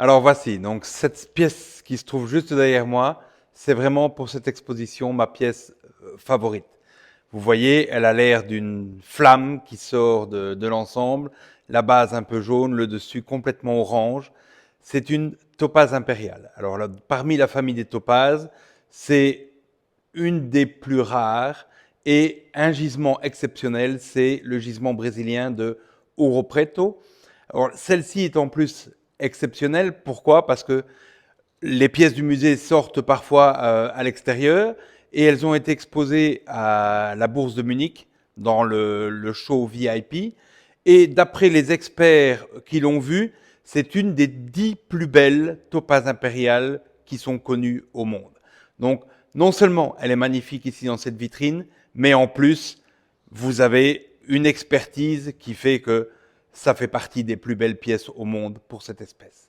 Alors voici, donc cette pièce qui se trouve juste derrière moi, c'est vraiment pour cette exposition ma pièce favorite. Vous voyez, elle a l'air d'une flamme qui sort de l'ensemble, la base un peu jaune, le dessus complètement orange. C'est une topaze impériale. Alors là, parmi la famille des topazes, c'est une des plus rares et un gisement exceptionnel, c'est le gisement brésilien de Preto. Alors celle-ci est en plus exceptionnelle. Pourquoi? Parce que les pièces du musée sortent parfois à l'extérieur et elles ont été exposées à la bourse de Munich dans le show VIP. Et d'après les experts qui l'ont vue, c'est une des 10 plus belles topazes impériales qui sont connues au monde. Donc, non seulement elle est magnifique ici dans cette vitrine, mais en plus, vous avez une expertise qui fait que ça fait partie des plus belles pièces au monde pour cette espèce.